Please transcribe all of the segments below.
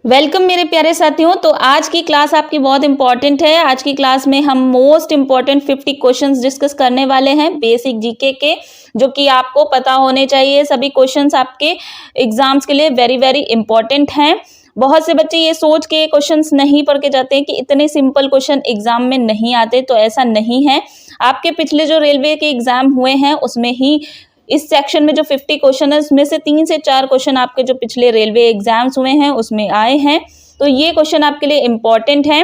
Welcome मेरे प्यारे साथियों। तो आज की क्लास आपकी बहुत इंपॉर्टेंट है। आज की क्लास में हम मोस्ट इंपॉर्टेंट 50 क्वेश्चंस डिस्कस करने वाले हैं बेसिक जीके के, जो कि आपको पता होने चाहिए। सभी क्वेश्चंस आपके एग्जाम्स के लिए वेरी वेरी इंपॉर्टेंट हैं। बहुत से बच्चे ये सोच के क्वेश्चंस नहीं पढ़ के जाते हैं कि इतने सिंपल क्वेश्चन एग्जाम में नहीं आते, तो ऐसा नहीं है। आपके पिछले जो रेलवे के एग्जाम हुए हैं उसमें ही इस सेक्शन में जो 50 क्वेश्चन है उसमें से 3 से 4 क्वेश्चन आपके जो पिछले रेलवे एग्जाम्स हुए हैं उसमें आए हैं। तो ये क्वेश्चन आपके लिए इंपॉर्टेंट है।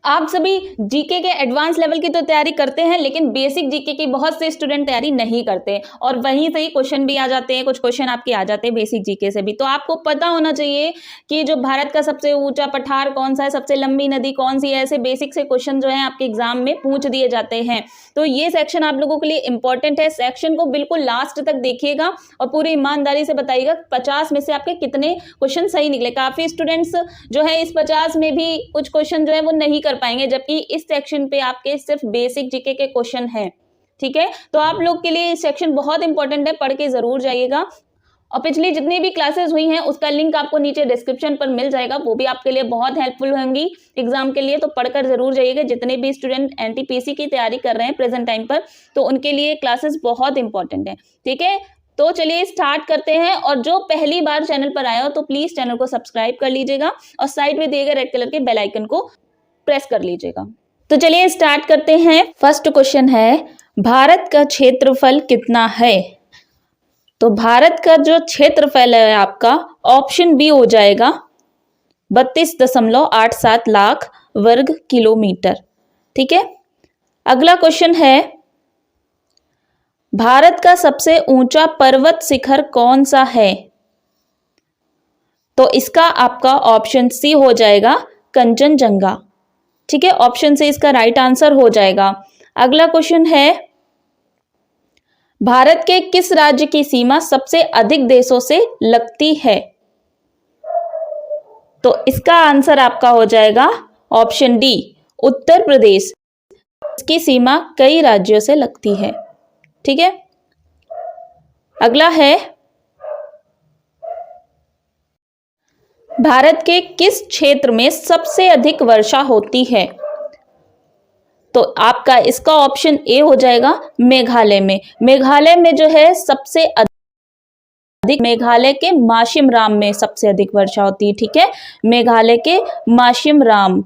आप सभी जीके के एडवांस लेवल की तो तैयारी करते हैं, लेकिन बेसिक जीके की बहुत से स्टूडेंट तैयारी नहीं करते और वहीं से ही क्वेश्चन भी आ जाते हैं। कुछ क्वेश्चन आपके आ जाते हैं बेसिक जीके से भी। तो आपको पता होना चाहिए कि जो भारत का सबसे ऊंचा पठार कौन सा है, सबसे लंबी नदी कौन सी है। ऐसे बेसिक से क्वेश्चन जो है आपके एग्जाम में पूछ दिए जाते हैं। तो ये सेक्शन आप लोगों के लिए इंपॉर्टेंट है। सेक्शन को बिल्कुल लास्ट तक देखिएगा और पूरी ईमानदारी से बताइएगा 50 में से आपके कितने क्वेश्चन सही निकले। काफी स्टूडेंट्स जो है इस 50 में भी कुछ क्वेश्चन जो है वो नहीं कर पाएंगे, जबकि इस सेक्शन पे आपके सिर्फ बेसिक जीके के क्वेश्चन हैं। ठीक है, तो आप लोग के लिए ये सेक्शन बहुत इंपॉर्टेंट है, पढ़ के जरूर जाइएगा। और पिछली जितनी भी क्लासेस हुई हैं उसका लिंक आपको नीचे डिस्क्रिप्शन पर मिल जाएगा, वो भी आपके लिए बहुत हेल्पफुल होंगी एग्जाम के लिए। तो पढ़कर जरूर जाइएगा। जितने भी स्टूडेंट एनटीपीसी की तैयारी कर रहे हैं प्रेजेंट टाइम पर, तो उनके लिए क्लासेस बहुत इंपॉर्टेंट है। ठीक है, तो चलिए स्टार्ट करते हैं। और जो पहली बार चैनल पर आया हो तो प्लीज चैनल को सब्सक्राइब कर लीजिएगा और साइड में दिए गए रेड कलर के बेल आइकन को प्रेस कर लीजिएगा। तो चलिए स्टार्ट करते हैं। फर्स्ट क्वेश्चन है, भारत का क्षेत्रफल कितना है? तो भारत का जो क्षेत्रफल है आपका, ऑप्शन बी हो जाएगा 32.87 लाख वर्ग किलोमीटर। ठीक है, अगला क्वेश्चन है, भारत का सबसे ऊंचा पर्वत शिखर कौन सा है? तो इसका आपका ऑप्शन सी हो जाएगा कंचनजंगा। ठीक है, ऑप्शन सी इसका राइट आंसर हो जाएगा। अगला क्वेश्चन है, भारत के किस राज्य की सीमा सबसे अधिक देशों से लगती है? तो इसका आंसर आपका हो जाएगा ऑप्शन डी उत्तर प्रदेश। इसकी सीमा कई राज्यों से लगती है। ठीक है, अगला है, भारत के किस क्षेत्र में सबसे अधिक वर्षा होती है? तो आपका इसका ऑप्शन ए हो जाएगा मेघालय में। मेघालय में जो है सबसे अधिक, मेघालय के माशिमराम में सबसे अधिक वर्षा होती है। ठीक है, मेघालय के माशिमराम,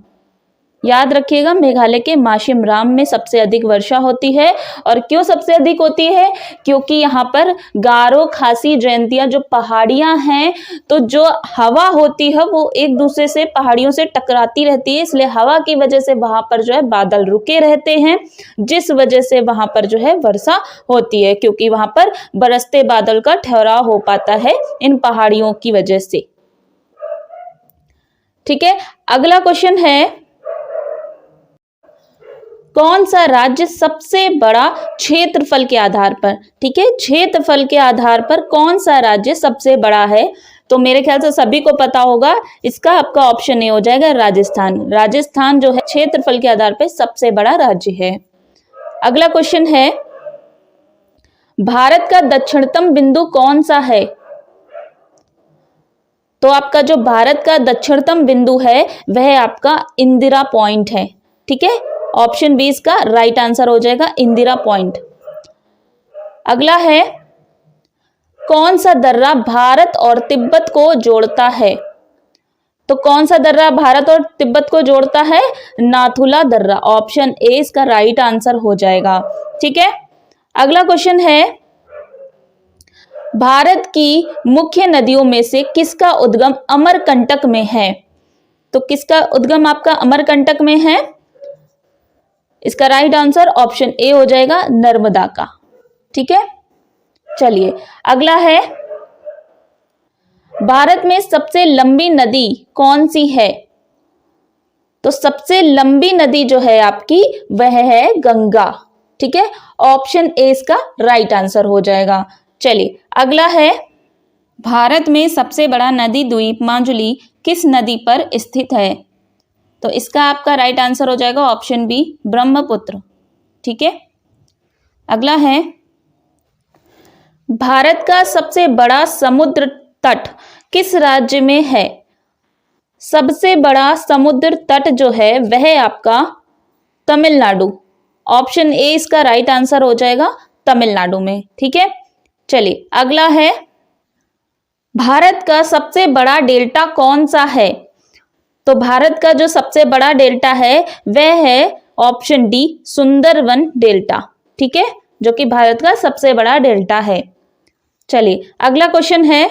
याद रखिएगा, मेघालय के माशिमराम में सबसे अधिक वर्षा होती है। और क्यों सबसे अधिक होती है? क्योंकि यहाँ पर गारो खासी जयंतिया जो पहाड़ियां हैं, तो जो हवा होती है वो एक दूसरे से पहाड़ियों से टकराती रहती है, इसलिए हवा की वजह से वहां पर जो है बादल रुके रहते हैं, जिस वजह से वहां पर जो है वर्षा होती है, क्योंकि वहां पर बरसते बादल का ठहराव हो पाता है इन पहाड़ियों की वजह से। ठीक है, अगला क्वेश्चन है, कौन सा राज्य सबसे बड़ा क्षेत्रफल के आधार पर? ठीक है, क्षेत्रफल के आधार पर कौन सा राज्य सबसे बड़ा है? तो मेरे ख्याल से सभी को पता होगा, इसका आपका ऑप्शन ए हो जाएगा राजस्थान। राजस्थान जो है क्षेत्रफल के आधार पर सबसे बड़ा राज्य है। अगला क्वेश्चन है, भारत का दक्षिणतम बिंदु कौन सा है? तो आपका जो भारत का दक्षिणतम बिंदु है वह आपका इंदिरा पॉइंट है। ठीक है, ऑप्शन बी इसका राइट आंसर हो जाएगा इंदिरा पॉइंट। अगला है, कौन सा दर्रा भारत और तिब्बत को जोड़ता है? तो कौन सा दर्रा भारत और तिब्बत को जोड़ता है? नाथुला दर्रा। ऑप्शन ए इसका राइट आंसर हो जाएगा। ठीक है, अगला क्वेश्चन है, भारत की मुख्य नदियों में से किसका उद्गम अमरकंटक में है? तो किसका उद्गम आपका अमरकंटक में है? इसका राइट आंसर ऑप्शन ए हो जाएगा नर्मदा का। ठीक है, चलिए अगला है, भारत में सबसे लंबी नदी कौन सी है? तो सबसे लंबी नदी जो है आपकी वह है गंगा। ठीक है, ऑप्शन ए इसका राइट आंसर हो जाएगा। चलिए अगला है, भारत में सबसे बड़ा नदी द्वीप माजुली किस नदी पर स्थित है? तो इसका आपका राइट आंसर हो जाएगा ऑप्शन बी ब्रह्मपुत्र। ठीक है, अगला है, भारत का सबसे बड़ा समुद्र तट किस राज्य में है? सबसे बड़ा समुद्र तट जो है वह आपका तमिलनाडु। ऑप्शन ए इसका राइट आंसर हो जाएगा, तमिलनाडु में। ठीक है, चलिए अगला है, भारत का सबसे बड़ा डेल्टा कौन सा है? तो भारत का जो सबसे बड़ा डेल्टा है वह है ऑप्शन डी, सुंदरवन डेल्टा। ठीक है, जो कि भारत का सबसे बड़ा डेल्टा है। चलिए अगला क्वेश्चन है,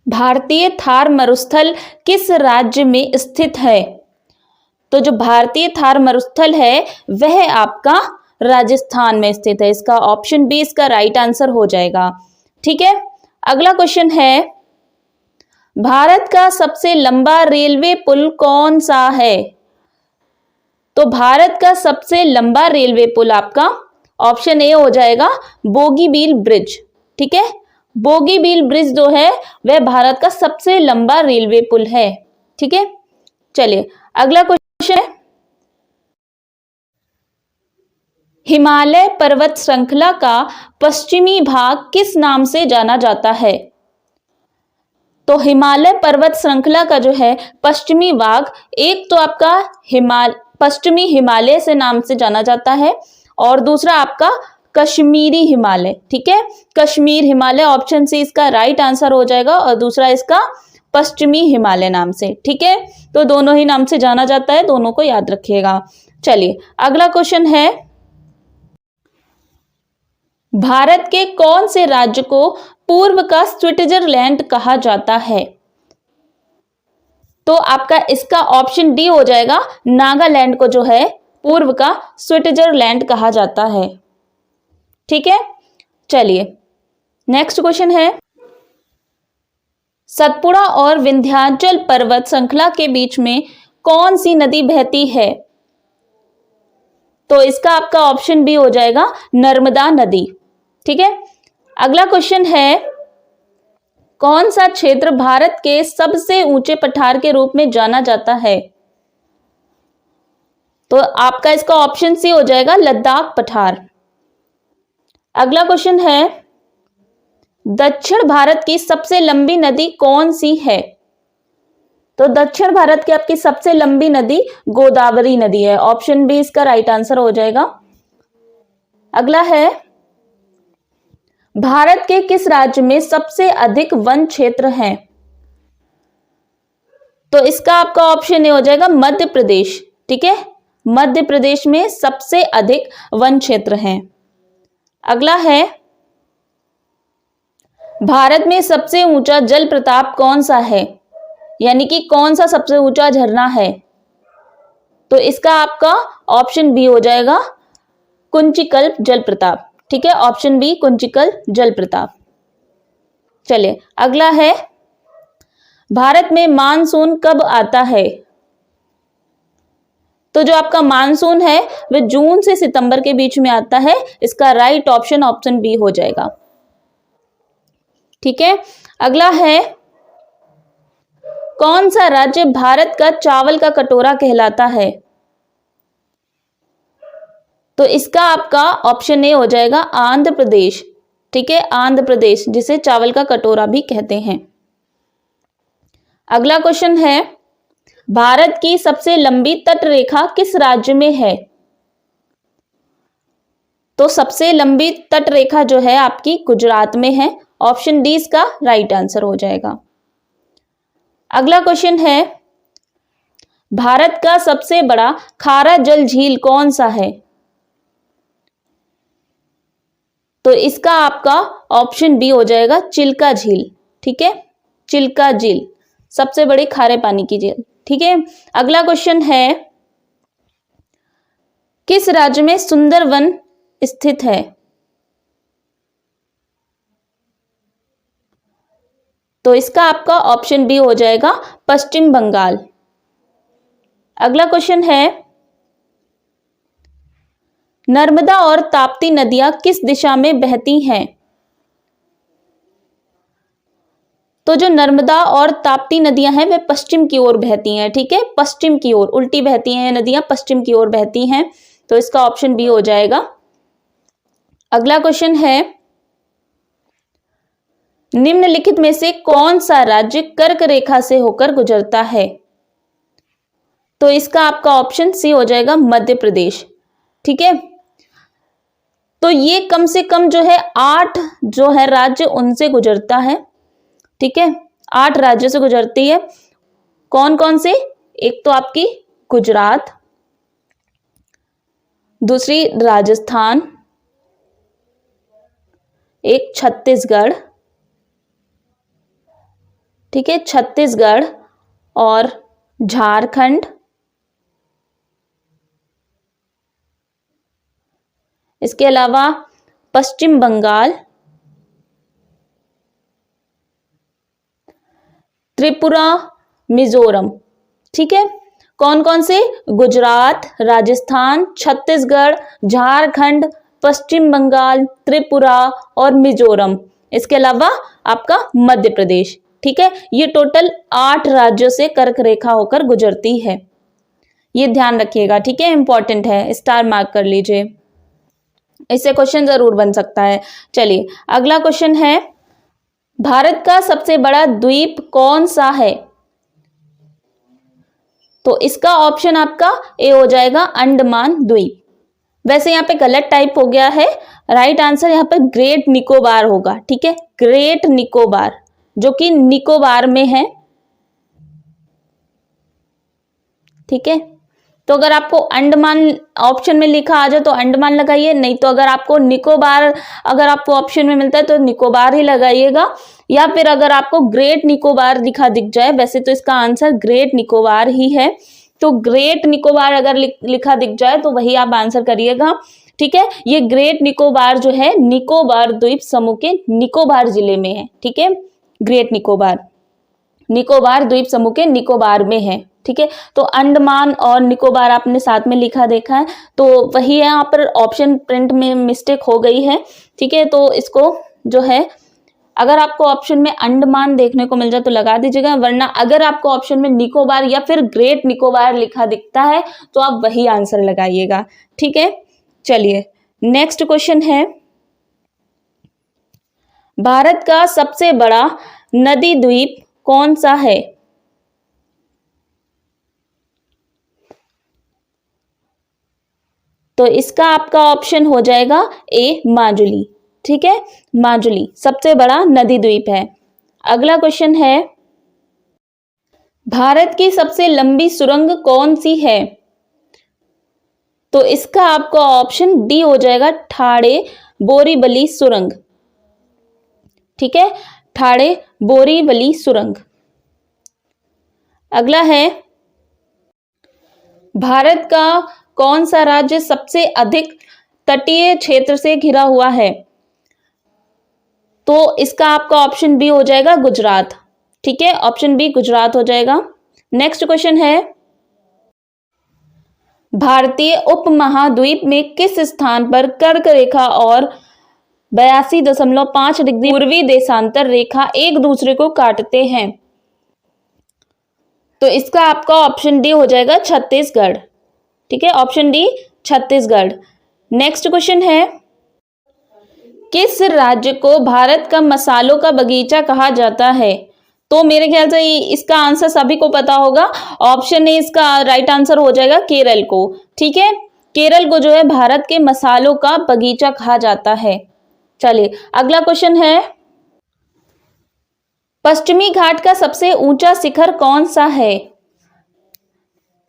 भारतीय थार मरुस्थल किस राज्य में स्थित है? तो जो भारतीय थार मरुस्थल है वह आपका राजस्थान में स्थित है। इसका ऑप्शन बी इसका राइट आंसर हो जाएगा। ठीक है, अगला क्वेश्चन है, भारत का सबसे लंबा रेलवे पुल कौन सा है? तो भारत का सबसे लंबा रेलवे पुल आपका ऑप्शन ए हो जाएगा, बोगीबील ब्रिज। ठीक है, बोगीबील ब्रिज जो है वह भारत का सबसे लंबा रेलवे पुल है। ठीक है, चलिए अगला क्वेश्चन है, हिमालय पर्वत श्रृंखला का पश्चिमी भाग किस नाम से जाना जाता है? तो हिमालय पर्वत श्रृंखला का जो है पश्चिमी भाग, एक तो आपका पश्चिमी हिमालय से नाम से जाना जाता है और दूसरा आपका कश्मीरी हिमालय। ठीक है, कश्मीर हिमालय, ऑप्शन सी इसका राइट आंसर हो जाएगा और दूसरा इसका पश्चिमी हिमालय नाम से। ठीक है, तो दोनों ही नाम से जाना जाता है, दोनों को याद रखिएगा। चलिए अगला क्वेश्चन है, भारत के कौन से राज्य को पूर्व का स्विट्जरलैंड कहा जाता है? तो आपका इसका ऑप्शन डी हो जाएगा, नागालैंड को जो है पूर्व का स्विट्जरलैंड कहा जाता है। ठीक है, चलिए नेक्स्ट क्वेश्चन है, सतपुड़ा और विंध्याचल पर्वत श्रृंखला के बीच में कौन सी नदी बहती है? तो इसका आपका ऑप्शन बी हो जाएगा, नर्मदा नदी। ठीक है, अगला क्वेश्चन है, कौन सा क्षेत्र भारत के सबसे ऊंचे पठार के रूप में जाना जाता है? तो आपका इसका ऑप्शन सी हो जाएगा, लद्दाख पठार। अगला क्वेश्चन है, दक्षिण भारत की सबसे लंबी नदी कौन सी है? तो दक्षिण भारत की आपकी सबसे लंबी नदी गोदावरी नदी है। ऑप्शन बी इसका राइट आंसर हो जाएगा। अगला है, भारत के किस राज्य में सबसे अधिक वन क्षेत्र हैं? तो इसका आपका ऑप्शन ए हो जाएगा, मध्य प्रदेश। ठीक है, मध्य प्रदेश में सबसे अधिक वन क्षेत्र हैं। अगला है, भारत में सबसे ऊंचा जल प्रपात कौन सा है? यानी कि कौन सा सबसे ऊंचा झरना है? तो इसका आपका ऑप्शन बी हो जाएगा, कुंचिकल जलप्रपात। ठीक है, ऑप्शन बी कुंचिकल जलप्रपात। चलिए अगला है, भारत में मानसून कब आता है? तो जो आपका मानसून है वह जून से सितंबर के बीच में आता है। इसका राइट ऑप्शन बी हो जाएगा। ठीक है, अगला है, कौन सा राज्य भारत का चावल का कटोरा कहलाता है? तो इसका आपका ऑप्शन ए हो जाएगा, आंध्र प्रदेश। ठीक है, आंध्र प्रदेश, जिसे चावल का कटोरा भी कहते हैं। अगला क्वेश्चन है, भारत की सबसे लंबी तट रेखा किस राज्य में है? तो सबसे लंबी तट रेखा जो है आपकी गुजरात में है। ऑप्शन डी इसका राइट आंसर हो जाएगा। अगला क्वेश्चन है, भारत का सबसे बड़ा खारा जल झील कौन सा है? तो इसका आपका ऑप्शन बी हो जाएगा, चिल्का झील। ठीक है, चिल्का झील सबसे बड़ी खारे पानी की झील। ठीक है, अगला क्वेश्चन है, किस राज्य में सुंदरवन स्थित है? तो इसका आपका ऑप्शन बी हो जाएगा, पश्चिम बंगाल। अगला क्वेश्चन है, नर्मदा और ताप्ती नदियां किस दिशा में बहती हैं? तो जो नर्मदा और ताप्ती नदियां हैं वे पश्चिम की ओर बहती हैं। ठीक है, पश्चिम की ओर उल्टी बहती हैं नदियां, पश्चिम की ओर बहती हैं। तो इसका ऑप्शन बी हो जाएगा। अगला क्वेश्चन है, निम्नलिखित में से कौन सा राज्य कर्क रेखा से होकर गुजरता है? तो इसका आपका ऑप्शन सी हो जाएगा मध्य प्रदेश। ठीक है, तो ये कम से कम जो है 8 जो है राज्य उनसे गुजरता है। ठीक है, 8 राज्यों से गुजरती है। कौन कौन से? एक तो आपकी गुजरात, दूसरी राजस्थान, एक छत्तीसगढ़, ठीक है, छत्तीसगढ़ और झारखंड, इसके अलावा पश्चिम बंगाल, त्रिपुरा, मिजोरम। ठीक है, कौन कौन से? गुजरात, राजस्थान, छत्तीसगढ़, झारखंड, पश्चिम बंगाल, त्रिपुरा और मिजोरम, इसके अलावा आपका मध्य प्रदेश। ठीक है, ये टोटल 8 राज्यों से कर्क रेखा होकर गुजरती है। ये ध्यान रखिएगा। ठीक है, इंपॉर्टेंट है, स्टार मार्क कर लीजिए, इससे क्वेश्चन जरूर बन सकता है। चलिए अगला क्वेश्चन है, भारत का सबसे बड़ा द्वीप कौन सा है? तो इसका ऑप्शन आपका ए हो जाएगा अंडमान द्वीप। वैसे यहाँ पे गलत टाइप हो गया है, राइट आंसर यहाँ पे ग्रेट निकोबार होगा। ठीक है, ग्रेट निकोबार जो कि निकोबार में है। ठीक है, तो अगर आपको अंडमान ऑप्शन में लिखा आ जाए तो अंडमान लगाइए, नहीं तो अगर आपको निकोबार अगर आपको ऑप्शन में मिलता है तो निकोबार ही लगाइएगा, या फिर अगर आपको ग्रेट निकोबार दिख जाए, वैसे तो इसका आंसर ग्रेट निकोबार ही है, तो ग्रेट निकोबार अगर लिखा दिख जाए तो वही आप आंसर करिएगा। ठीक है, ये ग्रेट निकोबार जो है निकोबार द्वीप समूह के निकोबार जिले में है। ठीक है, ग्रेट निकोबार द्वीप समूह के निकोबार में है। ठीक है, तो अंडमान और निकोबार आपने साथ में लिखा देखा है, तो वही है, यहाँ पर ऑप्शन प्रिंट में मिस्टेक हो गई है। ठीक है, तो इसको जो है अगर आपको ऑप्शन में अंडमान देखने को मिल जाए तो लगा दीजिएगा, वरना अगर आपको ऑप्शन में निकोबार या फिर ग्रेट निकोबार लिखा दिखता है तो आप वही आंसर लगाइएगा। ठीक है, चलिए नेक्स्ट क्वेश्चन है, भारत का सबसे बड़ा नदी द्वीप कौन सा है? तो इसका आपका ऑप्शन हो जाएगा ए माजुली। ठीक है, माजुली सबसे बड़ा नदी द्वीप है। अगला क्वेश्चन है, भारत की सबसे लंबी सुरंग कौन सी है? तो इसका आपका ऑप्शन डी हो जाएगा ठाड़े बोरीवली सुरंग। ठीक है, ठाड़े बोरीवली सुरंग। अगला है, भारत का कौन सा राज्य सबसे अधिक तटीय क्षेत्र से घिरा हुआ है? तो इसका आपका ऑप्शन बी हो जाएगा गुजरात। ठीक है, ऑप्शन बी गुजरात हो जाएगा। नेक्स्ट क्वेश्चन है, भारतीय उपमहाद्वीप में किस स्थान पर कर्क रेखा और 82.5 डिग्री पूर्वी देशांतर रेखा एक दूसरे को काटते हैं? तो इसका आपका ऑप्शन डी हो जाएगा छत्तीसगढ़। ठीक है, option D Chhattisgarh. Next question है, किस राज्य को भारत का मसालों का बगीचा कहा जाता है? तो मेरे ख्याल से इसका आंसर सभी को पता होगा, ऑप्शन ए इसका राइट आंसर हो जाएगा केरल को। ठीक है, केरल को जो है भारत के मसालों का बगीचा कहा जाता है। चलिए अगला क्वेश्चन है, पश्चिमी घाट का सबसे ऊंचा शिखर कौन सा है?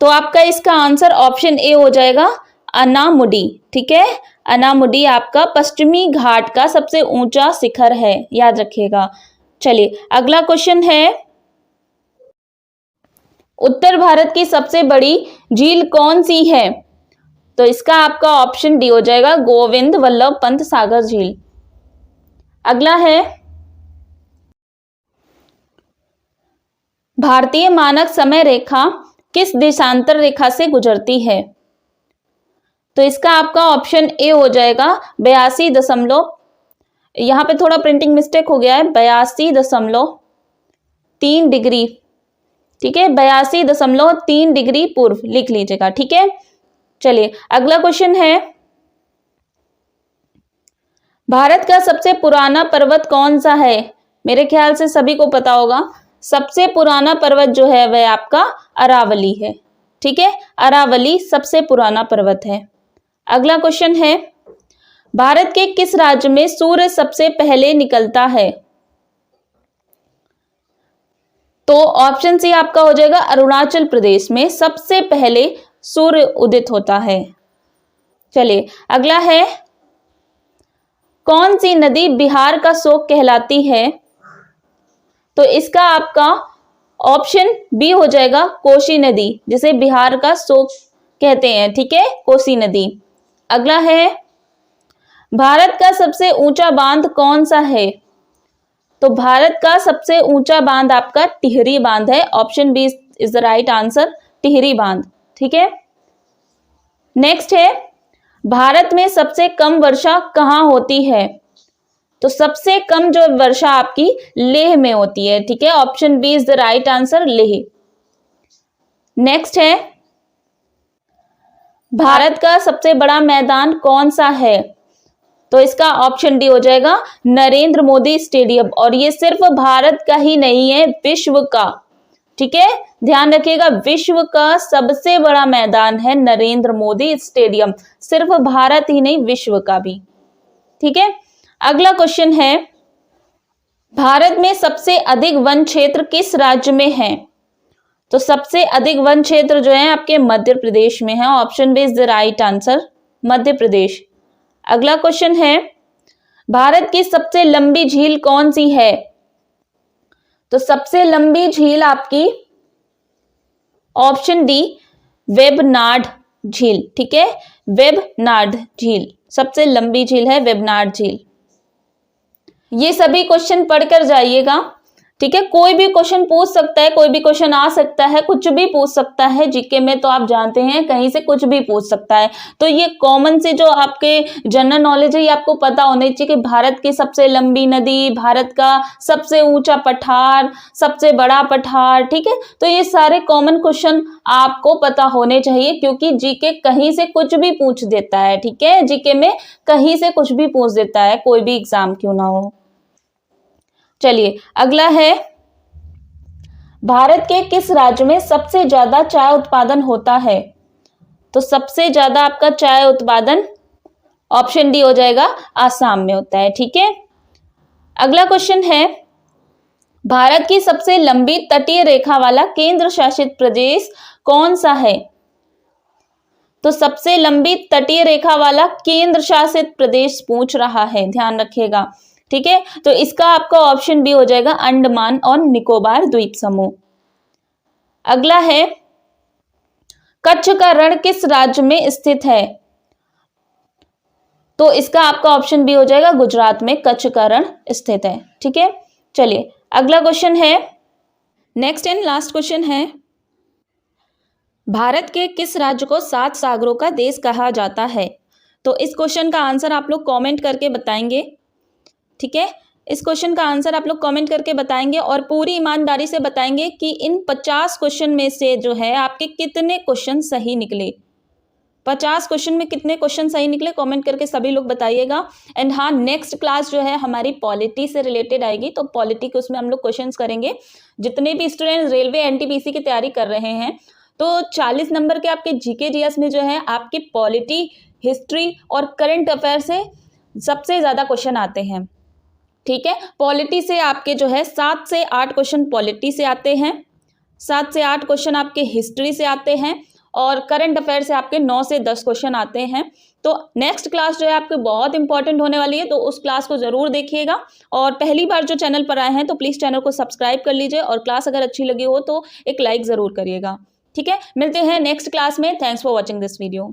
तो आपका इसका आंसर ऑप्शन ए हो जाएगा अनामुडी। ठीक है, अनामुडी आपका पश्चिमी घाट का सबसे ऊंचा शिखर है, याद रखिएगा। चलिए अगला क्वेश्चन है, उत्तर भारत की सबसे बड़ी झील कौन सी है? तो इसका आपका ऑप्शन डी हो जाएगा गोविंद वल्लभ पंत सागर झील। अगला है, भारतीय मानक समय रेखा किस देशांतर रेखा से गुजरती है? तो इसका आपका ऑप्शन ए हो जाएगा 82 यहाँ पे थोड़ा प्रिंटिंग मिस्टेक हो गया है, 82.3 डिग्री। ठीक है, 82.3 डिग्री पूर्व लिख लीजिएगा। ठीक है, चलिए अगला क्वेश्चन है, भारत का सबसे पुराना पर्वत कौन सा है? मेरे ख्याल से सभी को पता होगा, सबसे पुराना पर्वत जो है वह आपका अरावली है। ठीक है, अरावली सबसे पुराना पर्वत है। अगला क्वेश्चन है, भारत के किस राज्य में सूर्य सबसे पहले निकलता है? तो ऑप्शन सी आपका हो जाएगा अरुणाचल प्रदेश में सबसे पहले सूर्य उदित होता है। चलिए अगला है, कौन सी नदी बिहार का शोक कहलाती है? तो इसका आपका ऑप्शन बी हो जाएगा कोसी नदी, जिसे बिहार का शोक कहते हैं। ठीक है, कोसी नदी। अगला है, भारत का सबसे ऊंचा बांध कौन सा है? तो भारत का सबसे ऊंचा बांध आपका टिहरी बांध है। Option B is the right answer, Tehri बांध। ठीक है, नेक्स्ट है, भारत में सबसे कम वर्षा कहाँ होती है? तो सबसे कम जो वर्षा आपकी लेह में होती है। ठीक है, option B is the right answer, Leh. Next है, भारत का सबसे बड़ा मैदान कौन सा है? तो इसका ऑप्शन डी हो जाएगा नरेंद्र मोदी स्टेडियम, और ये सिर्फ भारत का ही नहीं है, विश्व का। ठीक है, ध्यान रखिएगा, विश्व का सबसे बड़ा मैदान है नरेंद्र मोदी स्टेडियम, सिर्फ भारत ही नहीं विश्व का भी। ठीक है, अगला क्वेश्चन है, भारत में सबसे अधिक वन क्षेत्र किस राज्य में है? तो सबसे अधिक वन क्षेत्र जो है आपके मध्य प्रदेश में है। Option B is the right answer, Madhya Pradesh. अगला क्वेश्चन है, भारत की सबसे लंबी झील कौन सी है? तो सबसे लंबी झील आपकी ऑप्शन डी वेबनाड झील। ठीक है, वेबनाड झील सबसे लंबी झील है, वेबनाड झील। ये सभी क्वेश्चन पढ़कर जाइएगा। ठीक है, कोई भी क्वेश्चन पूछ सकता है, कोई भी क्वेश्चन आ सकता है, कुछ भी पूछ सकता है। जीके में तो आप जानते हैं कहीं से कुछ भी पूछ सकता है। तो ये कॉमन से जो आपके जनरल नॉलेज है, ये आपको पता होने चाहिए कि भारत की सबसे लंबी नदी, भारत का सबसे ऊंचा पठार, सबसे बड़ा पठार। ठीक है, तो ये सारे कॉमन क्वेश्चन आपको पता होने चाहिए, क्योंकि जीके कहीं से कुछ भी पूछ देता है। ठीक है, जीके में कहीं से कुछ भी पूछ देता है, कोई भी एग्जाम क्यों ना हो। चलिए अगला है, भारत के किस राज्य में सबसे ज्यादा चाय उत्पादन होता है? तो सबसे ज्यादा आपका चाय उत्पादन ऑप्शन डी हो जाएगा आसाम में होता है। ठीक है, अगला क्वेश्चन है, भारत की सबसे लंबी तटीय रेखा वाला केंद्र शासित प्रदेश कौन सा है? तो सबसे लंबी तटीय रेखा वाला केंद्र शासित प्रदेश पूछ रहा है, ध्यान रखिएगा। ठीक है, तो इसका आपका ऑप्शन बी हो जाएगा अंडमान और निकोबार द्वीप समूह। अगला है, कच्छ का रण किस राज्य में स्थित है? तो इसका आपका ऑप्शन बी हो जाएगा गुजरात में कच्छ का रण स्थित है। ठीक है, चलिए अगला क्वेश्चन है, नेक्स्ट एंड लास्ट क्वेश्चन है, भारत के किस राज्य को 7 सागरों का देश कहा जाता है? तो इस क्वेश्चन का आंसर आप लोग कमेंट करके बताएंगे। ठीक है, इस क्वेश्चन का आंसर आप लोग कमेंट करके बताएंगे और पूरी ईमानदारी से बताएंगे कि इन 50 क्वेश्चन में से जो है आपके कितने क्वेश्चन सही निकले। 50 क्वेश्चन में कितने क्वेश्चन सही निकले कमेंट करके सभी लोग बताइएगा। एंड हाँ, नेक्स्ट क्लास जो है हमारी पॉलिटी से रिलेटेड आएगी, तो पॉलिटी के उसमें हम लोग क्वेश्चंस करेंगे। जितने भी स्टूडेंट्स रेलवे एनटीपीसी की तैयारी कर रहे हैं, तो 40 नंबर के आपके जीके जीएस में जो है आपकी पॉलिटी, हिस्ट्री और करंट अफेयर से सबसे ज्यादा क्वेश्चन आते हैं। ठीक है, पॉलिटी से आपके जो है 7 से 8 क्वेश्चन पॉलिटी से आते हैं, 7 से 8 क्वेश्चन आपके हिस्ट्री से आते हैं और करंट अफेयर से आपके 9 से 10 क्वेश्चन आते हैं। तो नेक्स्ट क्लास जो है आपके बहुत इंपॉर्टेंट होने वाली है, तो उस क्लास को जरूर देखिएगा। और पहली बार जो चैनल पर आए हैं तो प्लीज चैनल को सब्सक्राइब कर लीजिए और क्लास अगर अच्छी लगी हो तो एक लाइक जरूर करिएगा। ठीक है, मिलते हैं नेक्स्ट क्लास में। Thanks for watching this video.